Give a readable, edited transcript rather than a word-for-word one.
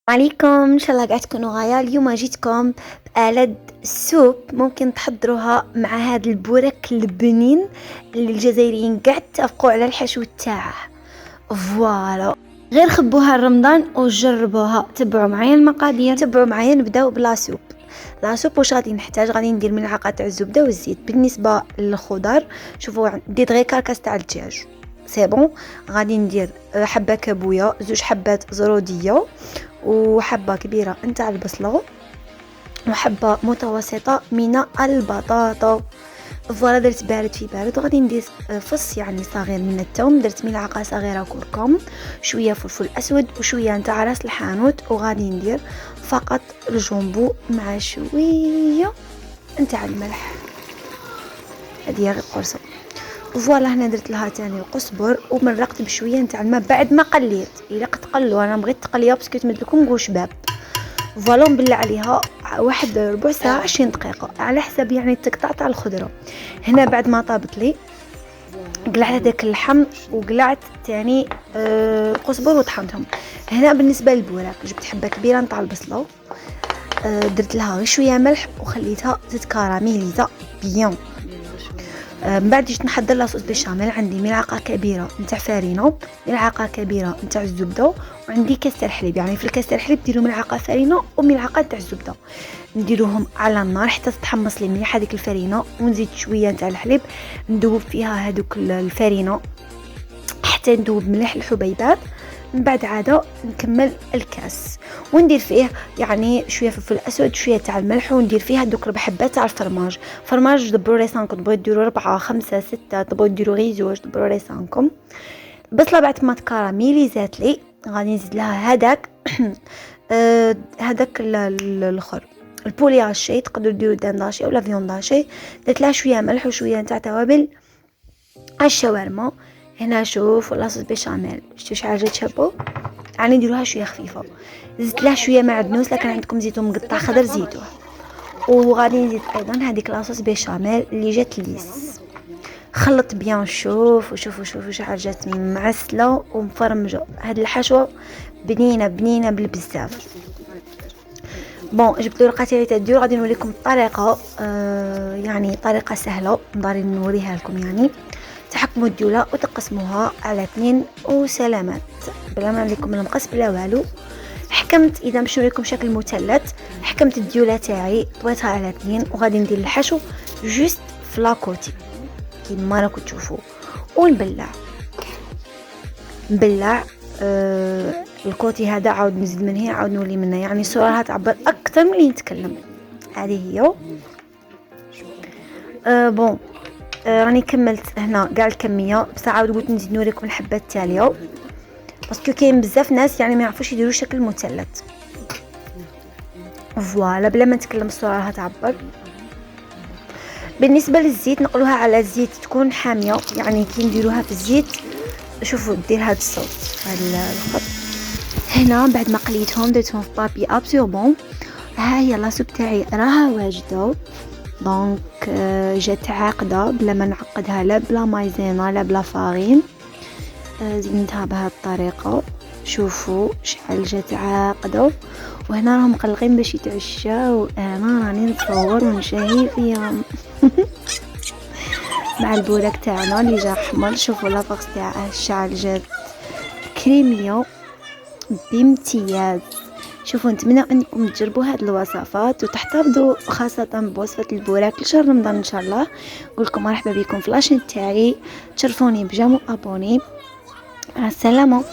عليكم ان شاء الله قاعد تكونوا غاية. اليوم جيتكم بآلة سوب ممكن تحضروها مع هذا البورك البنين اللي الجزائريين قاعد اتفقوا على الحشو تاعه. فوالا، غير خبوها رمضان وجربوها. تبعوا معايا المقادير، تبعوا معايا. نبداو بلا سوب. لا سوب واش غادي نحتاج؟ غادي ندير ملعقه تاع الزبده والزيت. بالنسبه للخضر شوفوا ديت غير كركاس تاع الدجاج سي بون. غادي ندير حبه كابويه، زوج حبات زروديه، وحبه كبيره نتاع البصله، وحبه متوسطه من البطاطا. فوالا، درت بارد في بارد. وغادي ندير فص يعني صغير من الثوم، درت ملعقه صغيره كركم، شويه فلفل اسود وشويه نتاع راس الحانوت. وغادي ندير فقط الجombo مع شويه نتاع الملح. هذه غير قرصه. فوالا، هنا درت لها تاني القزبر ومرقت بشويه نتاع الماء بعد ما قليت. الا تقلوا، انا بغيت تقليه باسكو تمد لكم قوش باب. فوالا، نبلع عليها واحد ربع ساعه 20 دقيقه على حسب يعني التقطاع تاع الخضره. هنا بعد ما طابت لي قلعت هذاك اللحم وقلعت تاني القزبر وطحنتهم. هنا بالنسبه للبوراك جبت حبه كبيره نتاع البصله، درت لها غير شويه ملح وخليتها تتكاراميليزا بيان. من بعد جيت نحضر لاصوص بيشاميل. عندي ملعقه كبيره نتاع فارينه، ملعقه كبيره نتاع الزبده، وعندي كاس تاع الحليب. يعني في الكاس تاع الحليب ديروا ملعقه فارينه وملعقه تاع الزبده. نديروهم على النار حتى تتحمص لي مليح هذيك الفارينه، ونزيد شويه نتاع الحليب ندوب فيها هذوك الفارينه حتى ندوب مليح الحبيبات. من بعد عاده نكمل الكاس وندير فيه يعني شويه فلفل اسود، شويه تاع الملح، وندير فيه هذوك 4 حبات تاع الفرماج دبروا ريسانكم. تبغوا ديروا 4 5 6، تبغوا ديروا غير زوج، دبروا ريسانكم. البصله بعد ما تكاراميليزات لي غادي نزيد لها هذاك هذاك الاخر البولي هاشي. تقدروا ديروا دانداشي ولا فيونداشي. درت لها شويه ملح وشويه نتاع توابل الشاورما. هنا شوف لاصوص بيشاميل، شفتوا شحال جات شابو؟ يعني نديروها شويه خفيفه. زدت لها شويه معدنوس، لكن عندكم زيتون مقطع خضر زيتوه. وغادي نزيد ايضا هذيك لاصوص بيشاميل اللي جات ليس. خلط بيان. شوفوا شحال جات معسله ومفرمجه. هاد الحشوه بنينه بالبزاف. بون، جبت ورقه تاعي تاع الديور. غادي نوريكم الطريقه، يعني طريقه سهله نضاري نوريها لكم. يعني تحكموا الديوله وتقسموها على 2 وسلامات بلا ما نوريكم المقص بلا والو. حكمت اذا باش نوريكم شكل مثلث. حكمت الديوله تاعي طويتها على 2 وغادي ندير الحشو جوست في لاكوتي كيما راكم تشوفوا. ونبلع الكوتي هذا. عاود نزيد من هنا، عاود نولي منه. يعني الصوره تعبر اكثر من اللي نتكلم. هذه هي. بون، راني كملت هنا كاع الكميه، بصح عاود قلت نزيد نوريكم الحبه التاليه باسكو كاين بزاف ناس يعني ما يعرفوش يديروا شكل مثلث. فوالا، بلا ما نتكلم الصوره تعبر. بالنسبه للزيت نقلوها على الزيت تكون حاميه. يعني كي نديروها في الزيت شوفوا دير هذا الصوت هذا الخط. هنا بعد ما قليتهم درتهم في بابي ابسوربون. ها هي لاصوب تاعي راها واجده. دونك جات عاقده بلا ما نعقدها، لا بلا مايزينا لا بلا فارين. زينتها بهذه الطريقه. شوفوا شحال جات عاقده. وهنا راهم مقلقين باش يتعشاو، انا راني نصور ونشهي فيهم. مع البوراك تاعنا اللي جا احمر. شوفوا لافاكس تاعه شحال جات كريميه بامتياز. شوفوا، نتمنى انكم تجربوا هذه الوصفات وتحتفظوا خاصه بوصفه البوراك لشهر رمضان ان شاء الله. نقول لكم مرحبا بكم في لاشين تاعي. تشرفوني بجامو ابوني. مع السلامه.